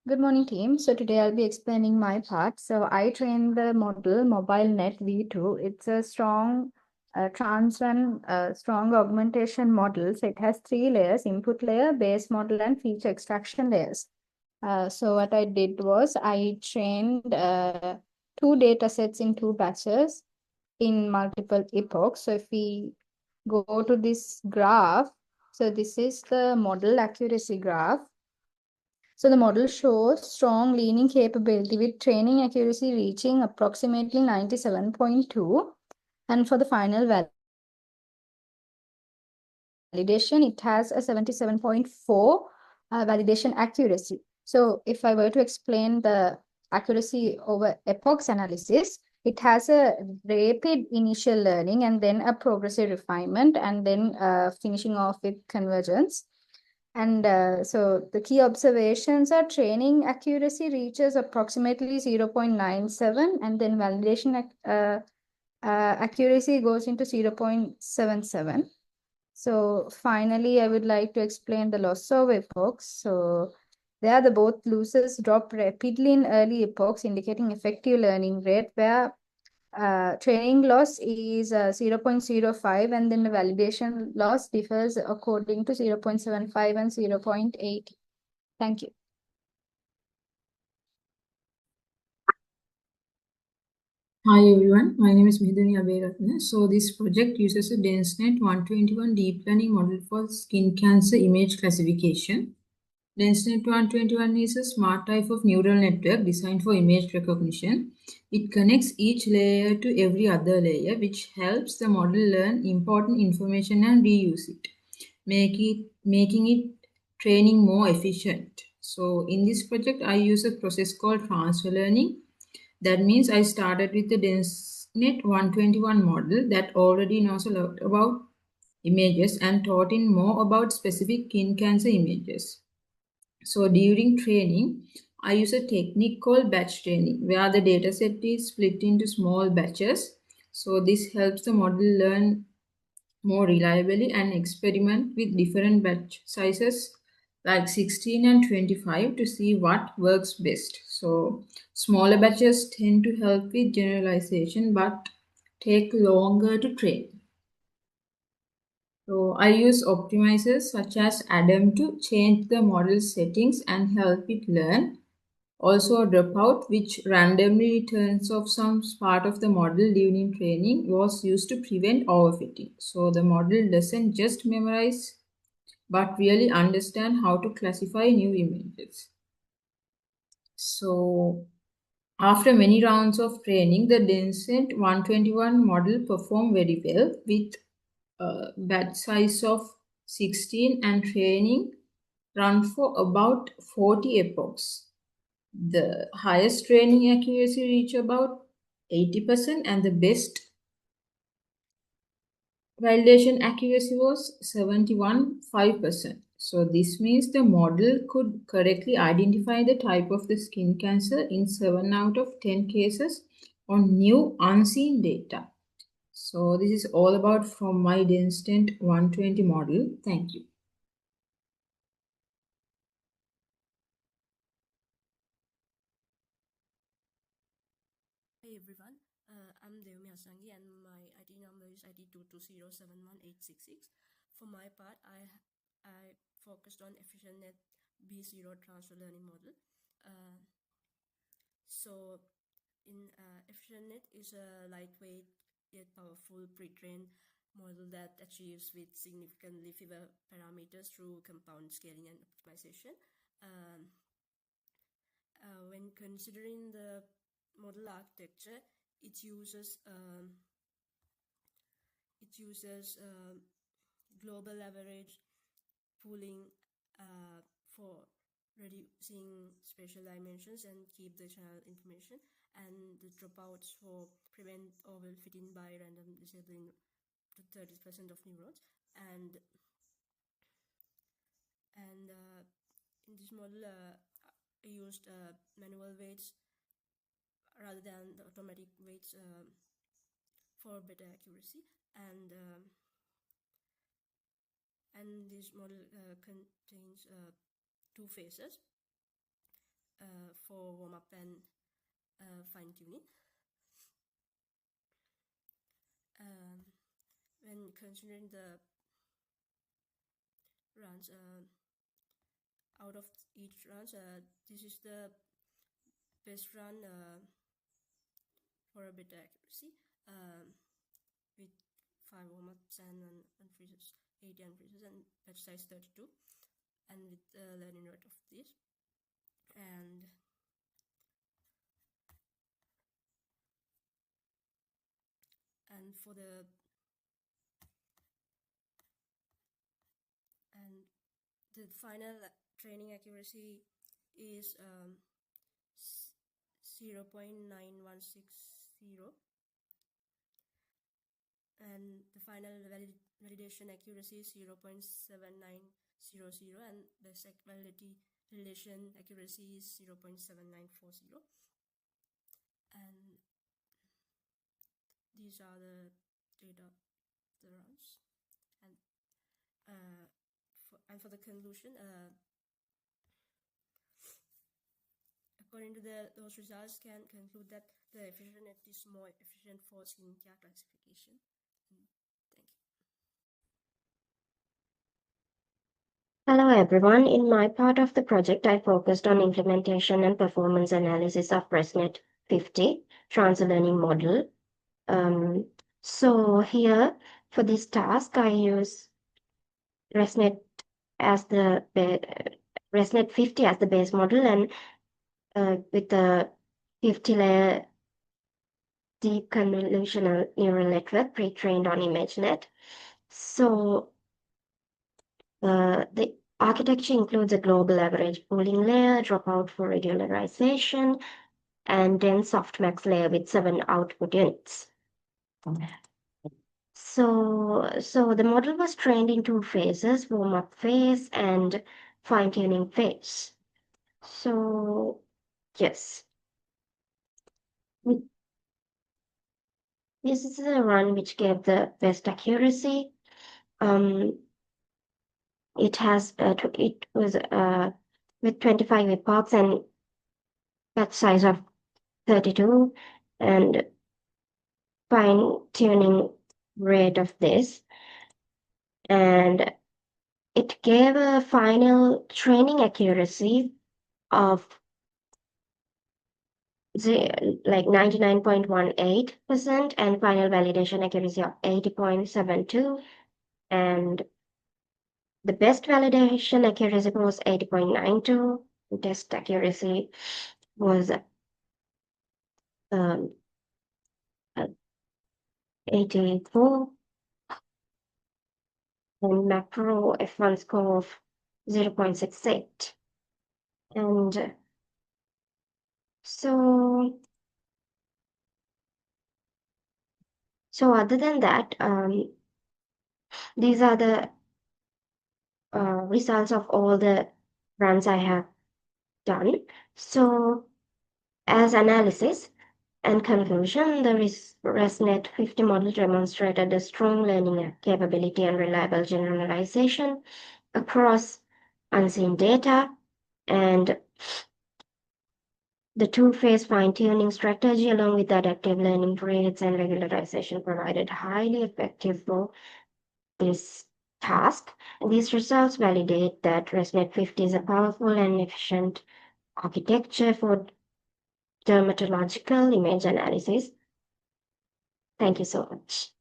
Good morning, team. So today I'll be explaining my part. So I trained the model MobileNet V2. It's a strong strong augmentation model. So it has three layers: input layer, base model, and feature extraction layers. So what I did was I trained two data sets in two batches in multiple epochs. So if we go to this graph, so this is the model accuracy graph. So the model shows strong leaning capability with training accuracy reaching approximately 97.2. And for the final validation, it has a 77.4 validation accuracy. So if I were to explain the accuracy over epochs analysis, it has a rapid initial learning and then a progressive refinement and then finishing off with convergence. And so the key observations are training accuracy reaches approximately 0.97 and then validation accuracy goes into 0.77. So finally, I would like to explain the loss of epochs. So there the both losses drop rapidly in early epochs, indicating effective learning rate, where training loss is 0.05 and then the validation loss differs according to 0.75 and 0.8. Thank you. Hi everyone, my name is Midhuni Abeyratna. So this project uses a DenseNet 121 deep learning model for skin cancer image classification. DenseNet 121 is a smart type of neural network designed for image recognition. It connects each layer to every other layer, which helps the model learn important information and reuse it, making it training more efficient. So in this project, I use a process called transfer learning. That means I started with the DenseNet 121 model that already knows a lot about images and taught it more about specific skin cancer images. So during training, I use a technique called batch training, where the dataset is split into small batches. So this helps the model learn more reliably and experiment with different batch sizes like 16 and 25 to see what works best. So smaller batches tend to help with generalization but take longer to train. So I use optimizers such as Adam to change the model settings and help it learn. Also, dropout, which randomly returns off some part of the model during training, was used to prevent overfitting. So the model doesn't just memorize, but really understand how to classify new images. So after many rounds of training, the DenseNet 121 model performed very well with a batch size of 16 and training run for about 40 epochs. The highest training accuracy reached about 80% and the best validation accuracy was 71.5%. So this means the model could correctly identify the type of the skin cancer in 7 out of 10 cases on new unseen data. So this is all about from my DenseNet 120 model. Thank you. Hey everyone, I'm Devmi Asangi and my ID number is ID 220711866. For my part, I focused on EfficientNet B0 transfer learning model. So in EfficientNet is a lightweight yet powerful pre-trained model that achieves with significantly fewer parameters through compound scaling and optimization. When considering the model architecture, it uses global average pooling for reducing spatial dimensions and keep the channel information, and the dropouts for prevent overfitting by random disabling to 30% of neurons. And in this model, I used manual weights rather than the automatic weights for better accuracy. And this model contains two phases. for warm-up and fine-tuning. When considering the runs, out of each runs, this is the best run for a better accuracy, with 5 warm-ups and unfreezes, 80 unfreezes, and batch size 32, and with the learning rate of this. And for the final training accuracy is 0.9160, and the final validation accuracy is 0.7900, and the validity relation accuracy is 0.7940. And these are the data of the runs. And for the conclusion, according to those results, can conclude that the EfficientNet is more efficient for skincare classification. Thank you. Hello everyone. In my part of the project, I focused on implementation and performance analysis of ResNet 50 transfer learning model. So here for this task, I use ResNet as the ResNet 50 as the base model, and with the 50-layer deep convolutional neural network pre-trained on ImageNet. So the architecture includes a global average pooling layer, dropout for regularization, and then softmax layer with 7 output units. So the model was trained in 2 phases, warm-up phase and fine-tuning phase. So yes, this is the run which gave the best accuracy. It was with 25 epochs and batch size of 32 and fine-tuning rate of this, and it gave a final training accuracy of 99.18% and final validation accuracy of 80.72, and the best validation accuracy was 80.92. Test accuracy was 84, and macro F1 score of 0.68. And so other than that, these are the results of all the runs I have done. So as analysis and conclusion, the ResNet 50 model demonstrated a strong learning capability and reliable generalization across unseen data, and the 2-phase fine-tuning strategy along with adaptive learning rates and regularization provided highly effective for this task. And these results validate that ResNet 50 is a powerful and efficient architecture for dermatological image analysis. Thank you so much.